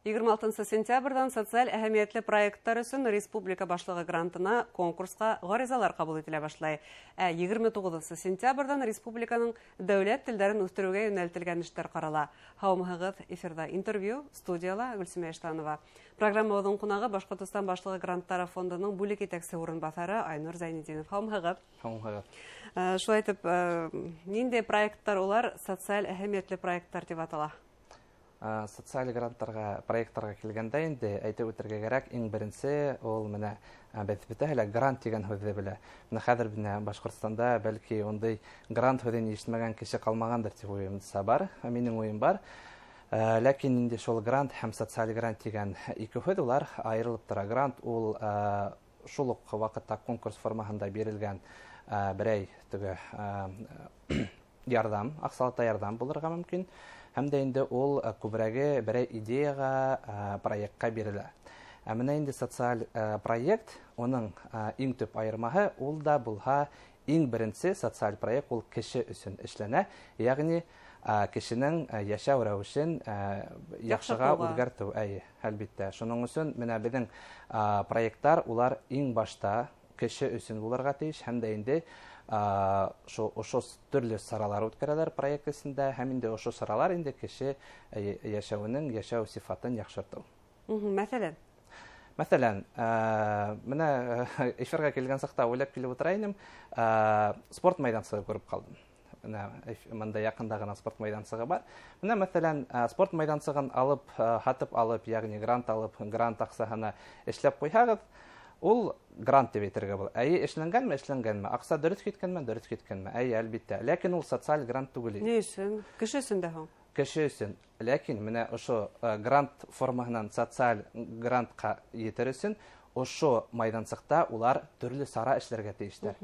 26 сентябрдан социаль әһәмиятле проекттар өсөн республика башлыгы грантына конкурска гаризалар кабул ителә башлай. 29 сентябрдан республиканың дәүләт телдәрен үстерүгә юнәлтелгән эшләр карала. Һаумыгыз, эфирда интервью, студияла Гөлсемә Эштанова. Программабызның кунагы Башкортстан башлыгы гранттары фондының бүлек итәкчесе урынбасары Айнур Зайнетдинов. Һаумыгыз. Шулай итеп, нинди проекттар улар социаль әһәмиятле проекттар дип атала? Социаль гранттарга, проекттарга килгәндә инде әйтеп үтәргә кирәк, иң беренче ул менә бәтбитәһелә грант дигән һүзне белә. Менә хәзер безне Башкортстанда бәлки ондай грант һүзен ишетмәгән кеше калмагандыр дип уйлыйм. Бар, минем уем бар. Ләкин инде шул грант һәм социаль грант дигән ике һүз улар аерылып тора. Грант ул шул ук вакытта конкурс формасында бирелгән берәй теге ярдәм, аксалата ярдәм булырга мөмкин. Һәм дә инде ул күбрәге берәй идеяга, проектка бирелә. Менә инде социаль проект, оның иң төп айырмаһы ул да булһа иң беренче социаль проект ул кеше өчен эшләнә, ягъни кешенең яшәү рәвешен яхшыга үзгәртү. Әлбәттә, шуның өчен менә безнең проекттар улар иң башта кеше өчен булырга тиеш, һәм дә инде ошо төрле саралар үткәрәләр проектысында, һәм инде ошо саралар инде кеше яшәү сифатын яхшырту. Мәсәлән, менә эфирга килгән сакта уйлап килеп утыра идем, спорт мәйданчыгы күреп калдым. Менә монда якында гына спорт мәйданчыгы бар. Менә мәсәлән, спорт мәйданчыгын алып, һатып алып, ягъни грант алып, грант аксаһына эшләп куйһагыз, ул грант дип әйтергә була. Эшләнгәнме, эшләнгәнме, акса дөрес киткәнме, дөрес киткәнме? Әлбәттә. Ләкин ул социаль грант түгел. Ни өчен? Кеше өчен дә һуң. Кеше өчен. Ләкин менә ошо грант формаһынан социаль грантка етер өчен ошо мәйданчыкта улар төрле сара эшләргә тиешләр.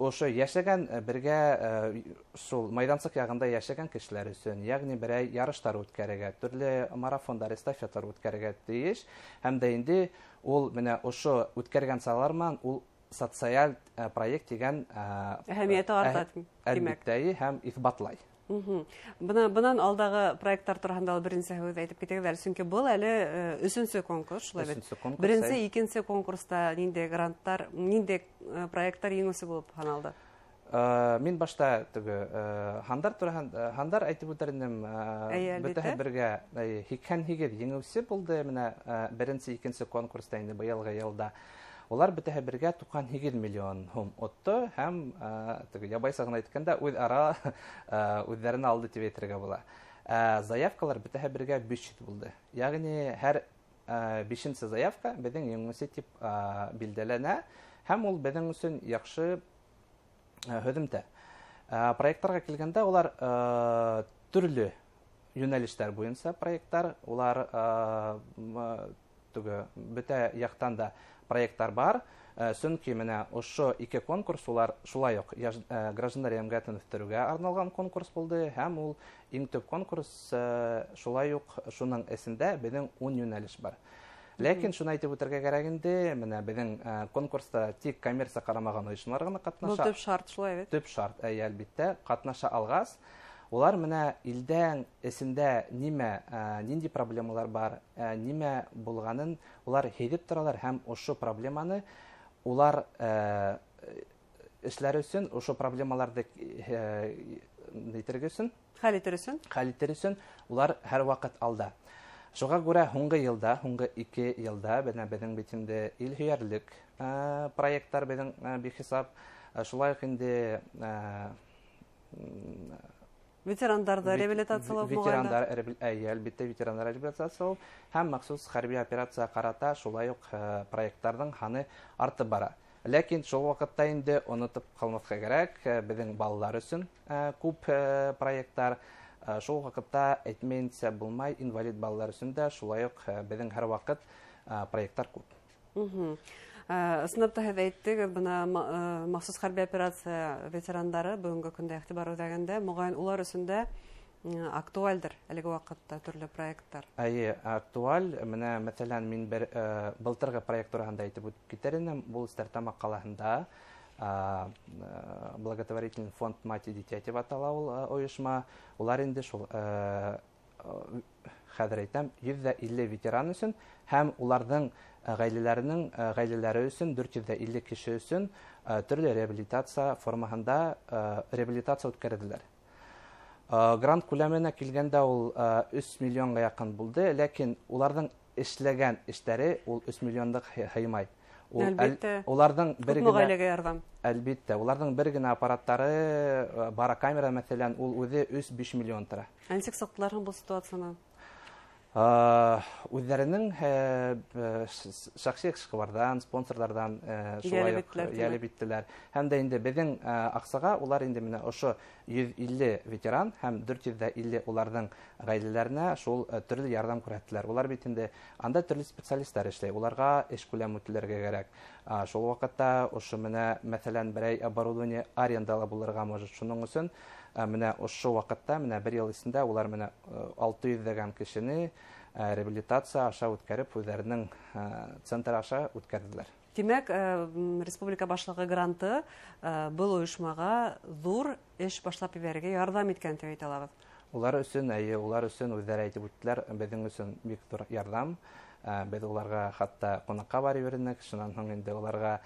Ошо яшәгән бергә шул мәйданчык ягында яшәгән кешеләр өчен, ягъни берәй ярыштар үткәрергә, төрле марафондар, эстафеталар үткәрергә тиеш. Һәм дә инде ул менә ошо үткәргән саларман ул социаль проект дигән әһәмияте арта, димәк. Һәм исбатлай. Бунан алдагы проекттар турында беренче һүз әйтеп китегез, чөнки бу әле өченче конкурс, шулай бит. Беренче, икенче конкурста нинди гранттар, нинди проекттар еңүче булып ханалды? Мин башта Хандар әйтеп үтәрдем, бөтәһе бергә 88 еңүче булды. Менә беренче, икенче конкурста инде быелгы елда улар бөтәһе бергә 98 миллион һум отты, һәм ябайса гына әйткәндә үзләренә алды дип әйтергә була. Заявкалар бөтәһе бергә 500 булды. Ягъни һәр 5нче заявка безнең еңүче дип билдәләнә, һәм ул безнең өчен яхшы һөҗүмтә. Проектларга килгәндә улар төрле юнәлештәр буенча проекттар, улар бөтә яктан да проекттар бар. Чөнки менә ошо ике конкурс улар шулай ук гражданнар әмгатен үстерүгә арналган конкурс булды, һәм ул иң төп конкурс шулай ук шуның эсендә безнең 10 юнәлеш бар. Ләкин шуны әйтеп үтәргә кирәк инде, менә безнең конкурста тик коммерция карамаган оешмалар гына катнаша. Бу төп шарт шулай бит. Төп шарт, әлбәттә, катнаша алгас, улар менә илдән эсендә нинди проблемалар бар, нимә булганын улар һәйдеп торалар, һәм ошо проблеманы улар эшләре өчен, ошо проблемаларды хәл итер өчен улар һәр вакыт алда. Шуңа күрә һуңгы 2 елда безнең бит инде илһөярлек проекттар безнең бихисап, шулай ук инде ветерандарды реабилитациялау булганда. Әлбәттә, ветерандар реабилитациялау һәм махсус хәрби операция карата шулай ук проектларның ханы артып бара. Ләкин шул вакытта инде онытып калмаска кирәк, безнең балалар өчен күп проекттар, шул вакытта әйтмәенчә булмай, инвалид балалар өчен дә шулай ук безнең һәр вакыт проекттар күп. Сынапта һәм әйттек, бына махсус хәрби операция ветерандары бүгенге көндә игътибар үтәгәндә, мөгаен улар өчен дә актуальдыр әлеге вакытта төрле проекттар. Актуаль. Менә мәсәлән, мин бер былтыргы проект турында әйтеп китәр идем. Бу Стартама калаһында благотворительный фонд Мать и дитя дип атала ул оешма. Улар инде шул хәзер әйтәм, 150 ветеран өчен һәм уларның гаиләләре өчен 450 кеше өчен төрле реабилитация формасында реабилитация үткәрделәр. Грант күләменә килгәндә ул 3 миллионга якын булды, ләкин уларның эшләгән эшләре ул 3 миллионлык хәймай. Уларның бер генә әлбәттә, уларның бер генә аппараттары барокамера мәсәлән, ул үзе 3-5 миллион тора. Ничек сактыларың бу ситуацияны? Үзләренең шәхси эшкуардан, спонсорлардан шулай ялеп иттеләр. Һәм дә инде безнең аксага улар инде менә ошо 150 ветеран һәм 450 уларның гаиләләренә шул төрле ярдәм күрсәттеләр. Улар бит инде анда төрле специалистлар эшләй. Уларга эш күләме үтәлергә кирәк. Шул вакытта ошо менә мәсәлән берәй оборудование арендала булырга может. Шуның өчен менә ошо вакытта менә бер ел исендә улар менә 600 дигән кешене реабилитация аша үткәреп үзләренең центр аша үткәрделәр. Димәк, республика башлыгы гранты был оешмага зур эш башлап ибәргә ярдәм иткән дип әйтә алабыз. Улар өчен үзләре әйтеп үттеләр, безнең өчен бик зур ярдәм. Без уларга хатта кунакка барып йөрдек, шуннан соң инде уларга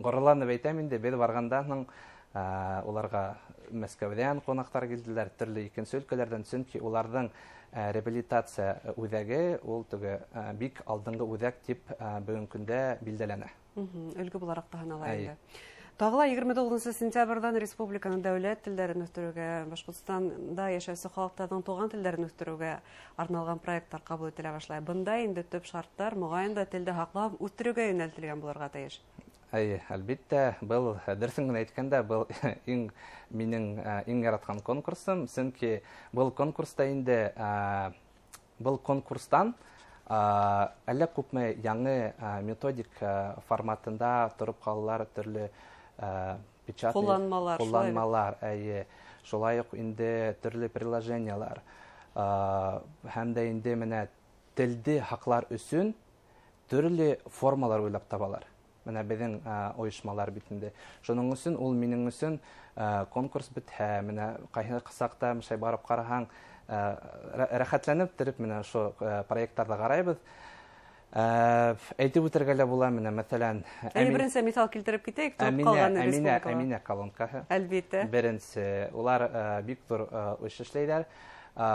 горланып әйтәм инде, без баргандан уларга Мәскәүдән кунактар килделәр, төрле икенче өлкәләрдән, чөнки уларның реабилитация үзәге ул бик алдынгы үзәк дип бүгенге көндә билдәләнә. Өлгө буларак та ханалар инде. Тагыла 29 сентябрьдән республиканың дәүләт телләрен үстерүгә, Башкортстанда яшәүче халыкларның туган телләрен үстерүгә арналган проектлар кабул ителә башлай. Бында инде төп шартлар мөгаен да телдә хаклап үстерүгә юнәлтелгән булырга тиеш. Әлбәттә, был дөресен генә әйткәндә, был минең иң яраткан конкурсым, чөнки был конкурста инде был конкурстан әллә күпме яңа методик форматында торып калалар, төрле кулланмалар, шулай ук инде төрле приложениялар, һәм дә инде менә телде хаклар өчен төрле формалар уйлап табалар. Менә безнең оешмалар битендә. Шуның өчен ул минең өчен конкурс бит, менә кайһы кысакта мишай барып караһаң, рәхәтләнеп торып менә шу проектларда карайбыз. Әйтеп үтәргә лә була, менә мәсәлән, беренче мисал килтереп китәйек, торып калган республикага. Әминә колонкаһы. Әлбәттә. Беренче улар бик зур эш эшләйләр.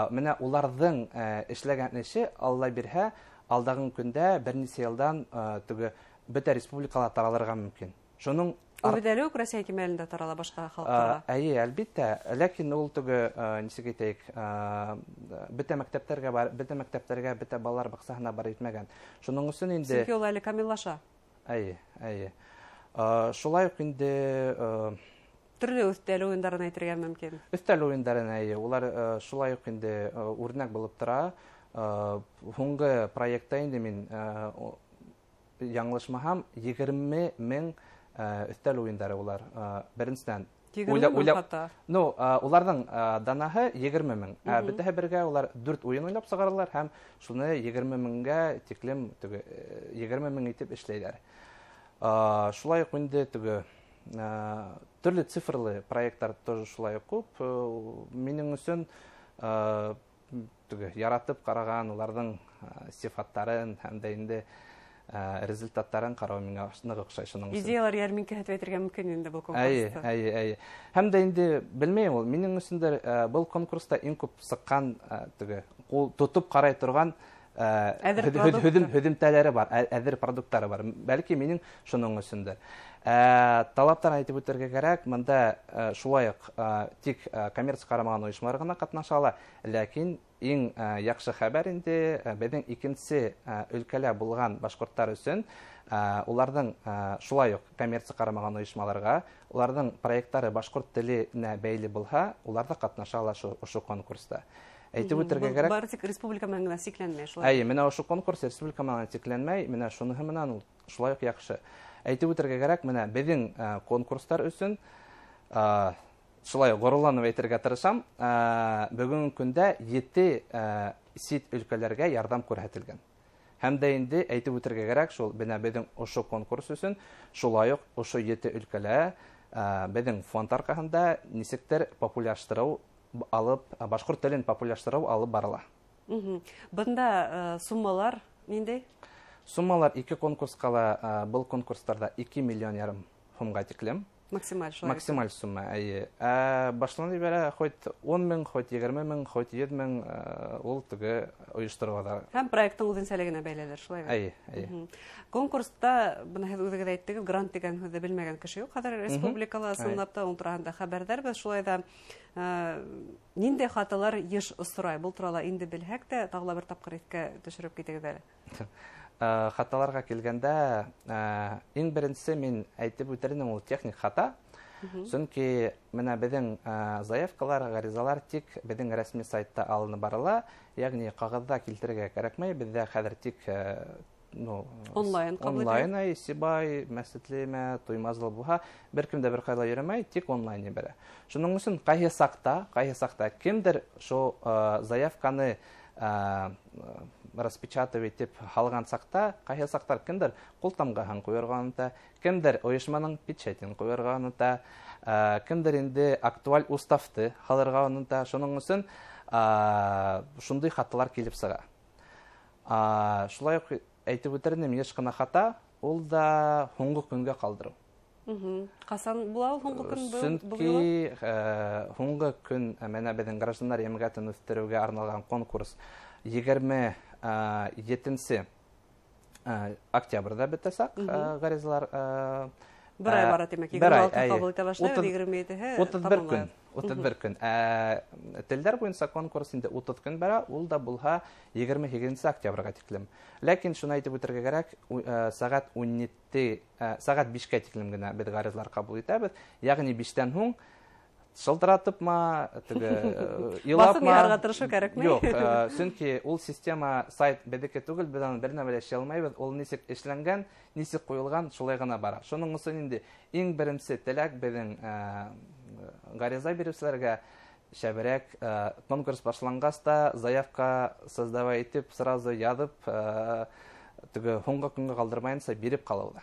Менә уларның эшләгән эше Алла бирһә, алдагы көндә берничә елдан бөтә республикаларга таралырга мөмкин. Шуның Үбедәле үк Россия кимәлендә тарала башка халыкларга. Әлбәттә, ләкин ул ничек әйтәйек, бөтә мәктәпләргә, бөтә балалар баксаһына барып җитмәгән. Шуның өчен инде Чөнки ул әле камиллаша. Шулай ук инде төрле өстәл уеннарын әйтергә мөмкин. Өстәл уеннарын улар шулай ук инде үрнәк булып тора. Һуңгы проектта инде мин яңлышмаһам 20 мең өстәл уеннары улар. Беренчедән уларның данаһы 20 мең. Бөтәһе бергә улар 4 уен уйлап сыгаралар һәм шуны 20 меңгә тиклем 20 мең итеп эшләйләр. Шулай ук инде төрле цифрлы проектлар тоже шулай ук күп. Минең өчен яратып караган уларның сифаттарын һәм дә инде результаттарын карау миңа нык охшай шуның өчен. Идеялар ярминкә әйтергә мөмкин инде бу конкурста. Һәм дә инде белмәйм ул, минең өчен дә бу конкурста иң күп сыккан кул тотып карай торган һөдемтәләре бар, әзер продуктлары бар. Бәлки минең шуның өчен дә. Талаптан әйтеп үтәргә кирәк, монда шулай ук тик коммерция карамаган оешмалар гына катнаша ала, ләкин иң яхшы хәбәр инде безнең икенче өлкәлә булган башкортлар өчен уларның шулай ук коммерция карамаган оешмаларга, уларның проектлары башкорт теленә бәйле булса, улар да катнаша ала шу конкурста. Әйтеп үтәргә кирәк. Бары тик республика менән сикләнмәй шулай. Менә шу конкурс республика менән сикләнмәй, менә шуныһы менән шулай ук яхшы. Әйтеп үтәргә кирәк, менә безнең конкурслар өчен шулай горурланып әйтергә тырышам, бүгенге көндә 7 сит өлкәләргә ярдәм күрсәтелгән. Һәм дә инде әйтеп үтәргә кирәк, шул безнең ошо конкурс өчен шулай ук ошо 7 өлкәлә безнең фонд аркасында ничектер популярлаштыру алып, башкорт телен популярлаштыру алып барыла. Бында суммалар нинди? Суммалар 2 конкурскала, бұл конкурстарда 2 миллион ярым сумга тиклем. Максималь сумма, әйе. Башланды бәрі хоть 10 мең, хоть 20 мең, хоть 7 мең ол түгі ойыштыруға. Һәм проекттың үҙен сәлегенә бәйләдер, шулай. Әйе. Конкурста, бұны үҙегеҙ әйттегеҙ, грант дигән һүҙҙе белмәгән кеше юҡ. Хәҙер республикала ысынлап та уның тураһында хәбәрҙәрбеҙ. Шулай да ниндәй хаталар йыш осрай? Был турала инде белһәк тә, тағы бер тапҡыр иҫкә төшөрөп китегеҙ әле. Хаталарға келгәндә, иң беренсе мин әйтеп үтернем ул техник хата. Сөнки менә беҙҙең заявкалар, ғаризалар тик беҙҙең рәсми сайтта алынып барыла, йәғни ҡағыҙҙа килтерергә кәрәкмәй, беҙҙә хәҙер тик онлайн, сибай, мәсетлеме, туймазлы буһа, бер кем дә бер ҡайҙа йөрөмәй, тик онлайн ебәрә. Шуның өсөн ҡайһы саҡта кемдер шул заявканы распечатывать итеп һалған саҡта, ҡайһы саҡтар кемдер ҡултамғаһын ҡуйырға онота, кемдер ойошманың печатен ҡуйырға онота, кемдер инде актуаль уставты һалырға онота. Шуның өсөн шундай хаталар килеп сыға. Шулай уҡ әйтеп үтернем, йыш ҡына хата, ул да һуңғы көнгә ҡалдырыу. Ҡасан була ул һуңғы көн? Сөнки һуңғы көн менә беҙҙең граждандар йәмғиәтен үҫтереүгә арналған конкурс 27 октябрҙа бөтәсәк, ғаризалар. Бер ай бара, тимәк, 26 ҡабул итә башлай, 27-һе 31 көн. Телдәр буйынса конкурс инде 30 көн бара, ул да булһа 28 октябрға тиклем. Ләкин шуны әйтеп үтергә кәрәк, сәғәт 5-кә тиклем генә беҙ ғаризалар ҡабул итәбеҙ. Яғни 5-тән һуң шылтыратыпма, басып ярға тырышу кәрәкме? Юҡ, сөнки ул система сайт беҙҙеке түгел, беҙ аны бер нәмә лә эшләй алмайбыҙ. Ул нисек эшләнгән, нисек ҡуйылған, шулай ғына бара. Шуның өсөн инде иң беренсе теләк беҙҙең ғариза биреүселәргә шәберәк конкурс башланғас та заявка создавай итеп, сразу яҙып, һуңғы көнгә ҡалдырмайынса биреп ҡалыуҙа.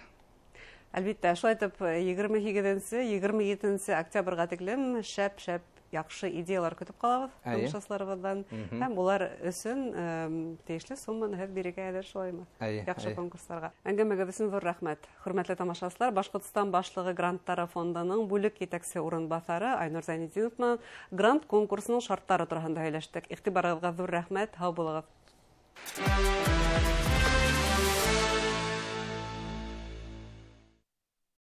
Әлбиттә, шулай итеп 28-27 октябрға тиклем шәп яҡшы идеялар көтөп ҡалабыҙ тамашасыларыбыҙҙан. Һәм улар өсөн тейешле сумманы һеҙ бирергә әҙер, шулаймы? Яҡшы конкурстарға. Әңгәмәгеҙ өсөн ҙур рәхмәт. Хөрмәтле тамашасылар, Башҡортостан башлығы гранттары фондының бүлек етәксе урынбаҫары Айнур Зәйнетдиновна грант конкурсының шарттары тураһында һөйләштек. Иғтибарығыҙға ҙур рәхмәт. Һау булығыҙ.